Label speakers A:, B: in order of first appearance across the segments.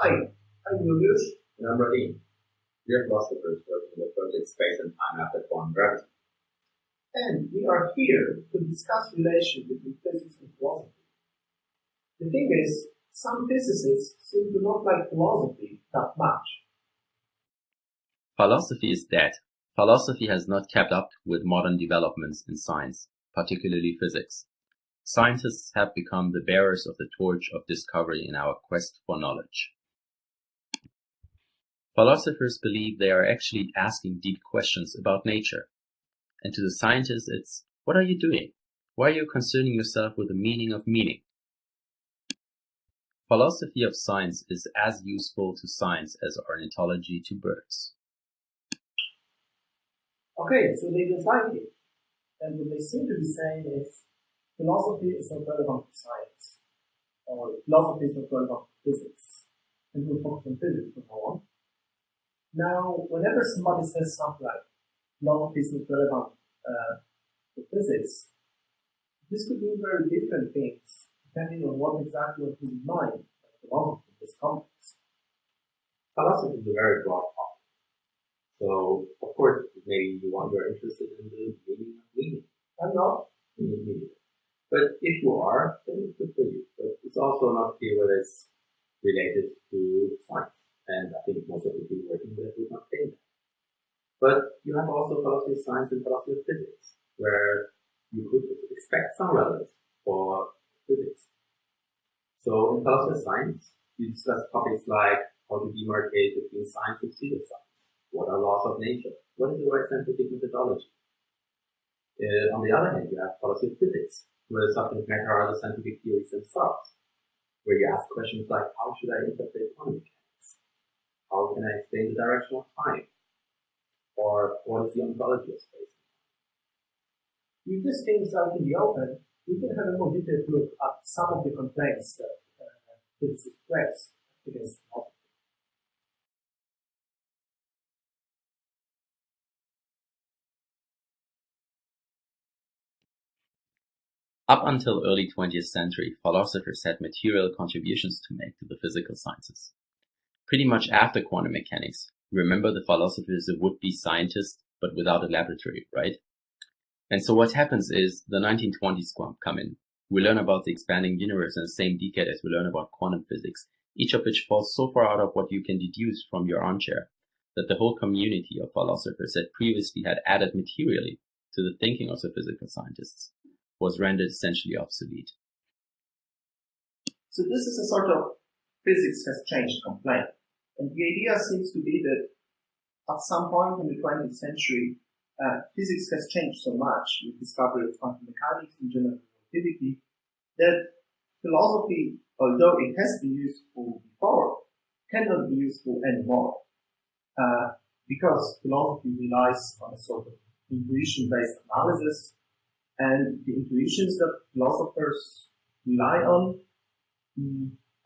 A: Hi, I'm Juliusz.
B: And I'm Radin. We are philosophers working on the project Space and Time after quantum gravity.
A: And we are here to discuss relation between physics and philosophy. The thing is, some physicists seem to not like philosophy that much.
C: Philosophy is dead. Philosophy has not kept up with modern developments in science, particularly physics. Scientists have become the bearers of the torch of discovery in our quest for knowledge. Philosophers believe they are actually asking deep questions about nature. And to the scientists it's, what are you doing? Why are you concerning yourself with the meaning of meaning? Philosophy of science is as useful to science as ornithology to birds.
A: Okay, so they don't like it. And what they seem to be saying is, philosophy is not relevant to science. Or philosophy is not relevant to physics. And we'll focus on physics from now on. Now, whenever somebody says something like, philosophy is not relevant to physics, this could mean very different things, depending on what exactly was in mind by philosophy in this context.
B: Philosophy is a very broad topic. So, of course, maybe you're interested in the meaning of meaning.
A: I'm not.
B: But if you are, then it's good for you. But it's also not clear whether it's related to science. And I think most of the people working with it would not say that. But you have also philosophy of science and philosophy of physics, where you could expect some relevance for physics. So in philosophy of science, you discuss topics like how to demarcate between science and pseudoscience. What are laws of nature? What is the right scientific methodology? On the other hand, you have philosophy of physics, where the subject matter are the scientific theories themselves, where you ask questions like, how should I interpret quantum mechanics? How can I explain the direction of time? Or what is the ontology of space?
A: With these things out in the open, we can have a more detailed look at some of the complaints that physicists express against philosophy.
C: Up until early 20th century, philosophers had material contributions to make to the physical sciences. Pretty much after quantum mechanics, remember the philosopher is a would-be scientist, but without a laboratory, right? And so what happens is the 1920s come in. We learn about the expanding universe in the same decade as we learn about quantum physics, each of which falls so far out of what you can deduce from your armchair that the whole community of philosophers that previously had added materially to the thinking of the physical scientists was rendered essentially obsolete.
A: So this is a sort of physics has changed complaint. And the idea seems to be that at some point in the 20th century, physics has changed so much with the discovery of quantum mechanics and general relativity that philosophy, although it has been useful before, cannot be useful anymore. Because philosophy relies on a sort of intuition-based analysis, and the intuitions that philosophers rely on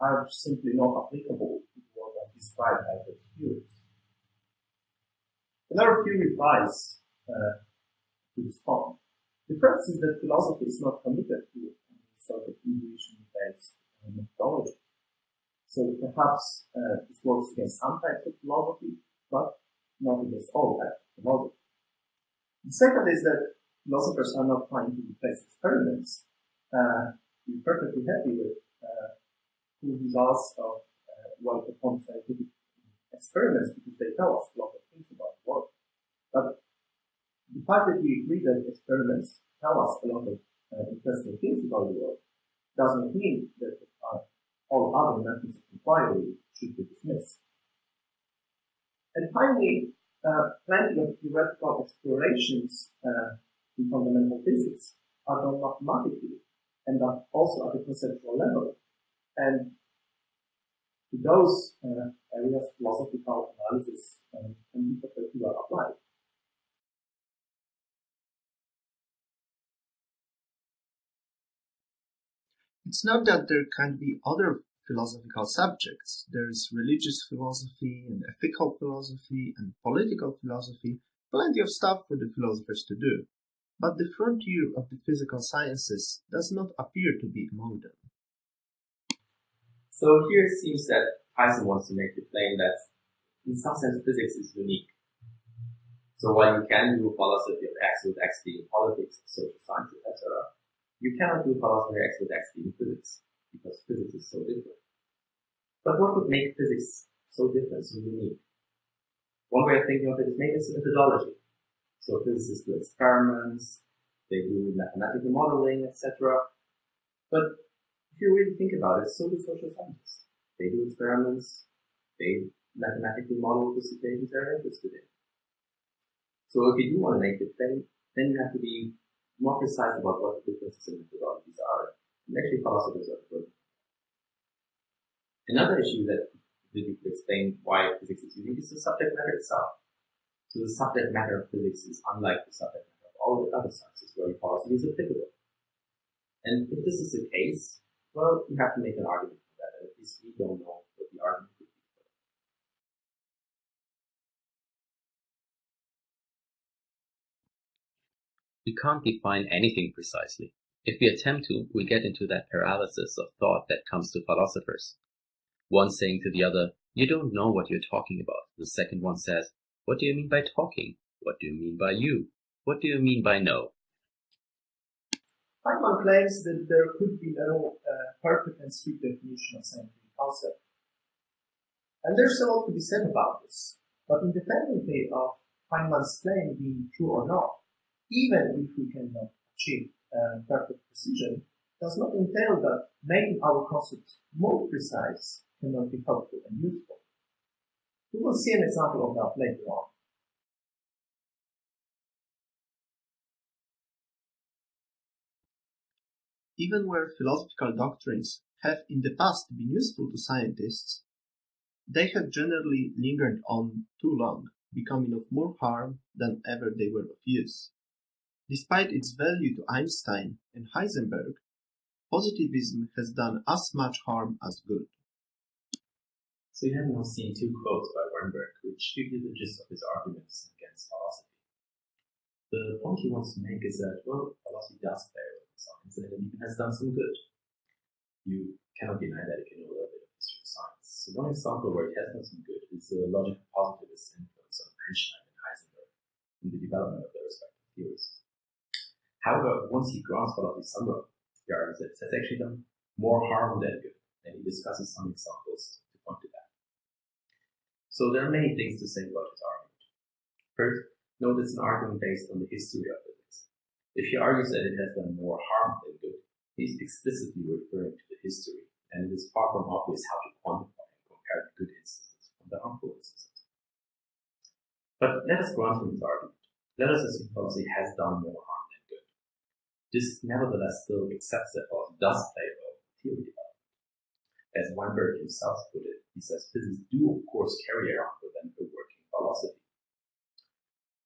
A: are simply not applicable to what was described by those theories. There are a few replies to this point. The first is that philosophy is not committed to a sort of intuition-based methodology. So perhaps this works against some types of philosophy, but not against all types of philosophy. The second is that philosophers are not trying to replace experiments. We're perfectly happy with the results of well-performed scientific experiments because they tell us a lot of things about the world. But the fact that we agree that experiments tell us a lot of interesting things about the world doesn't mean that all other methods of inquiry should be dismissed. And finally, plenty of theoretical explorations in fundamental physics are done mathematically and are also at the conceptual level. And to those areas, philosophical analysis can be perfectly well applied.
D: It's not that there can't be other philosophical subjects. There's religious philosophy and ethical philosophy and political philosophy, plenty of stuff for the philosophers to do. But the frontier of the physical sciences does not appear to be among them.
B: So here it seems that Heisen wants to make the claim that in some sense physics is unique. So while you can do philosophy of X with X being politics, social sciences, etc., you cannot do philosophy of X with X being physics, because physics is so different. But what would make physics so different, so unique? One way of thinking of it is maybe it's a methodology. So physicists do experiments, they do mathematical modeling, etc. But if you really think about it, so do social scientists. They do experiments, they mathematically model the situations they're interested in. So if you do want to make the claim, then you have to be more precise about what the differences in methodologies are. And actually philosophers are good. Another issue that you could explain why physics is unique is the subject matter itself. So the subject matter of physics is unlike the subject matter of all the other sciences where philosophy is applicable. And if this is the case, well, you have to make an argument for that, and at least we don't know what the argument could be.
C: We can't define anything precisely. If we attempt to, we get into that paralysis of thought that comes to philosophers. One saying to the other, "You don't know what you're talking about." The second one says, "What do you mean by talking? What do you mean by you? What do you mean by no?"
A: Feynman claims that there could be no perfect and strict definition of scientific concept. And there's a lot to be said about this. But independently of Feynman's claim being true or not, even if we cannot achieve perfect precision, does not entail that making our concepts more precise cannot be helpful and useful. We will see an example of that later on.
D: Even where philosophical doctrines have in the past been useful to scientists, they have generally lingered on too long, becoming of more harm than ever they were of use. Despite its value to Einstein and Heisenberg, positivism has done as much harm as good.
B: So you have now seen two quotes by Weinberg, which give you the gist of his arguments against philosophy. The point he wants to make is that, well, philosophy does play a role in science, and it even has done some good. You cannot deny that if you know a little bit of history of science. So one example where it has done some good is the logical positivist influence of Einstein and Heisenberg in the development of their respective theories. However, once he grants philosophy some role, he argues that it has actually done more harm than good, and he discusses some examples to point to that. So there are many things to say about his argument. First, note it's an argument based on the history of physics. If he argues that it has done more harm than good, he's explicitly referring to the history, and it is far from obvious how to quantify and compare the good instances from the harmful instances. But let us grant him his argument. Let us assume philosophy has done more harm than good. This nevertheless still accepts that philosophy does play a role in theory development. As Weinberg himself put it, he says physicists do of course carry around with them a working philosophy.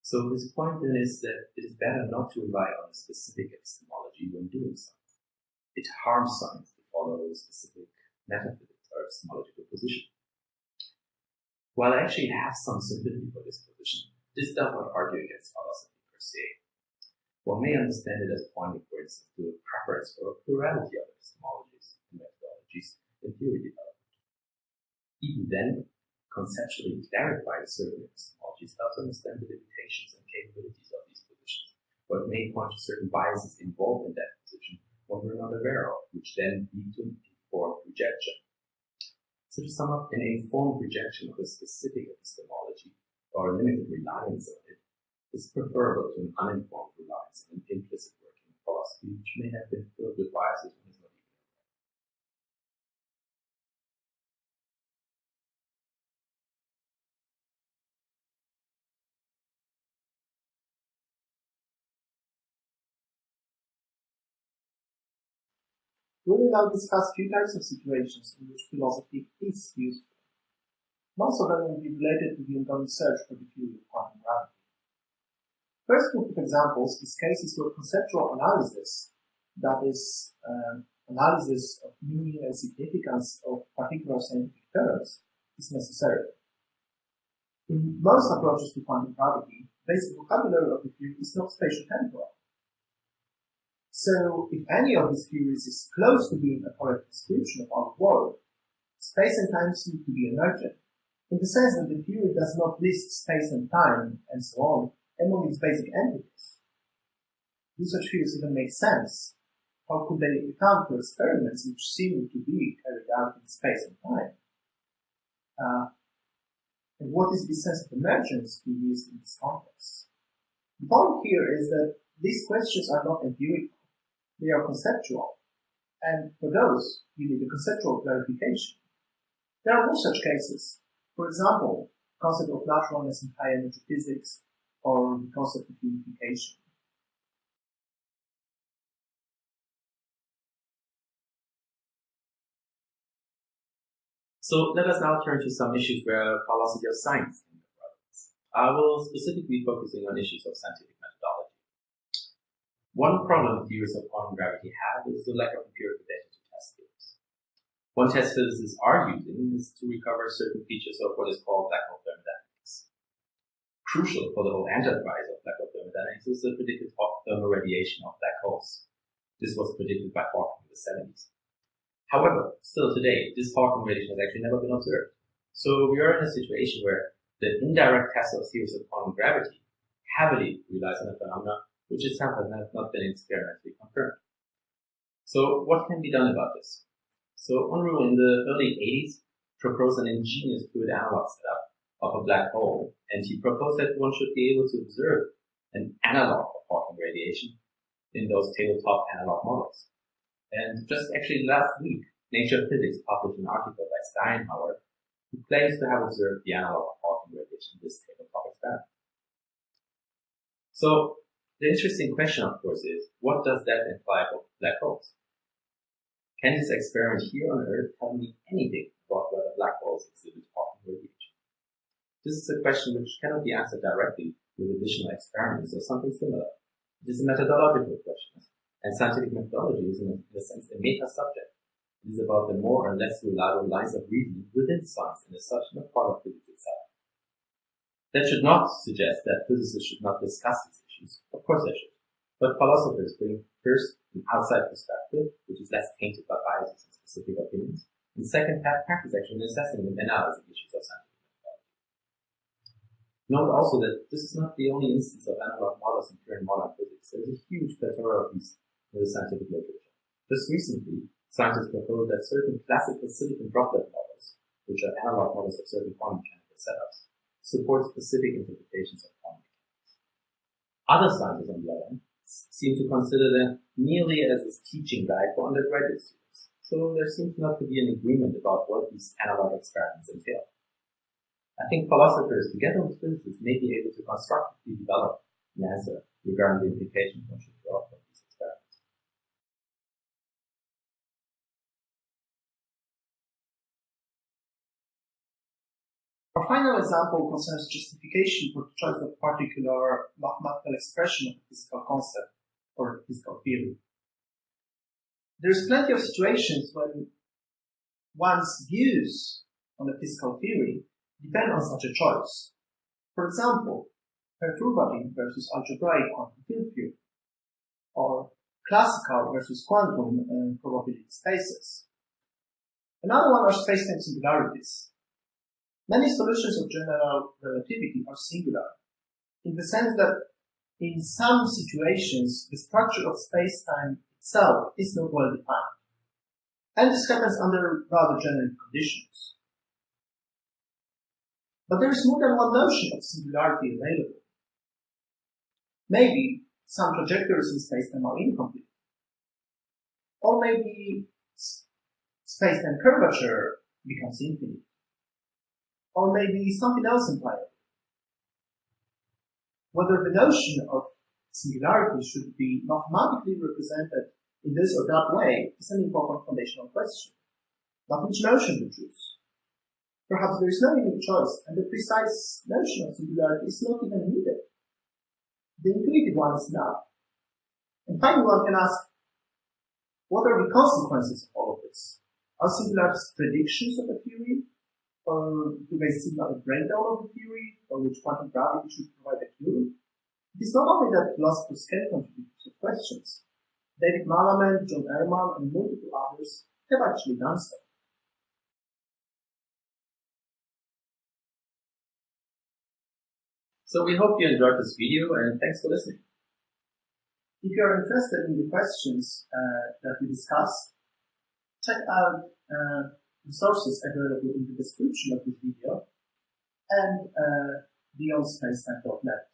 B: So his point then is that it is better not to rely on a specific epistemology when doing science. It harms science to follow a specific metaphysics or epistemological position. While I actually have some sympathy for this position, this does not argue against philosophy per se. One may understand it as pointing, for instance, to a preference for a plurality of epistemologies and methodologies in theory development. Even then, conceptually clarifying certain epistemologies helps understand the limitations and capabilities of these positions, or it may point to certain biases involved in that position one we're not aware of, which then lead to informed rejection. So to sum up, an informed rejection of a specific epistemology or a limited reliance on it is preferable to an uninformed reliance on an implicit working philosophy which may have been filled with biases one is not even aware.
A: We will now discuss few types of situations in which philosophy is useful. Most of them will be related to the ongoing search for the theory of quantum gravity. First group of examples is cases where conceptual analysis, that is, analysis of meaning and significance of particular scientific terms, is necessary. In most approaches to quantum gravity, basic vocabulary of the theory is not spatio-temporal. So, if any of these theories is close to being a correct description of our world, space and time seem to be emergent, in the sense that the theory does not list space and time, and so on, among its basic entities. Do such theories even make sense? How could they account for experiments which seem to be carried out in space and time? And what is the sense of emergence we use in this context? The point here is that these questions are not empirical, they are conceptual, and for those, you need a conceptual clarification. There are more such cases. For example, the concept of naturalness in high-energy physics, or the concept of unification.
C: So let us now turn to some issues where philosophy of science can make progress. I will specifically focusing on issues of scientific methodology. One problem theories of quantum gravity have is the lack of empirical data to test theories. One test physicists are using is to recover certain features of what is called black hole thermodynamics. Crucial for the whole enterprise of black hole thermodynamics is the predicted thermal radiation of black holes. This was predicted by Hawking in the 70s. However, still today, this Hawking radiation has actually never been observed. So we are in a situation where the indirect test of theories of quantum gravity heavily relies on a phenomenon which itself has not been experimentally confirmed. So what can be done about this? So Unruh in the early 80s proposed an ingenious fluid analog setup of a black hole, and he proposed that one should be able to observe an analog of Hawking radiation in those tabletop analog models. And just actually last week, Nature Physics published an article by Steinhauer who claims to have observed the analog of Hawking radiation in this tabletop experiment. So the interesting question, of course, is what does that imply for black holes? Can this experiment here on Earth tell me anything about whether black holes exhibit Hawking radiation? This is a question which cannot be answered directly with additional experiments or something similar. It is a methodological question, and scientific methodology is in a sense a meta-subject. It is about the more or less reliable lines of reasoning within science and as such not part of physics itself. That should not suggest that physicists should not discuss these issues. Of course they should. But philosophers bring first an outside perspective, which is less tainted by biases and specific opinions, and second, have practice action in assessing and analyzing issues of scientific methodology. Note also that this is not the only instance of analog models in current modern physics. There is a huge plethora of these in the scientific literature. Just recently, scientists proposed that certain classical silicon droplet models, which are analog models of certain quantum mechanical setups, support specific interpretations of quantum mechanics. Other scientists, on the other hand, seem to consider them merely as a teaching guide for undergraduate students. So there seems not to be an agreement about what these analog experiments entail. I think philosophers, together with physicists, may be able to constructively develop an answer regarding the implications one should draw from these experiments.
A: Our final example concerns justification for the choice of particular mathematical expression of a physical concept or a physical theory. There is plenty of situations when one's views on a physical theory depend on such a choice. For example, perturbation versus algebraic quantum field theory, or classical versus quantum probability spaces. Another one are space-time singularities. Many solutions of general relativity are singular, in the sense that in some situations the structure of space-time itself is not well defined, and this happens under rather general conditions. But there is more than one notion of singularity available. Maybe some trajectories in space-time are incomplete, or maybe space-time curvature becomes infinite, or maybe something else entirely. Whether the notion of singularity should be mathematically represented in this or that way is an important foundational question. But which notion to choose? Perhaps there is no unique choice, and the precise notion of singularity is not even needed. The intuitive one is enough. And finally, one can ask, what are the consequences of all of this? Are singularities predictions of a theory? Or do they signal a breakdown of the theory for which quantum gravity should provide a clue? It is not only that philosophers can contribute to questions. David Malaman, John Ehrman, and multiple others have actually done so.
B: So we hope you enjoyed this video and thanks for listening.
A: If you're interested in the questions that we discussed, check out resources available in the description of this video and be on Spacetime.net.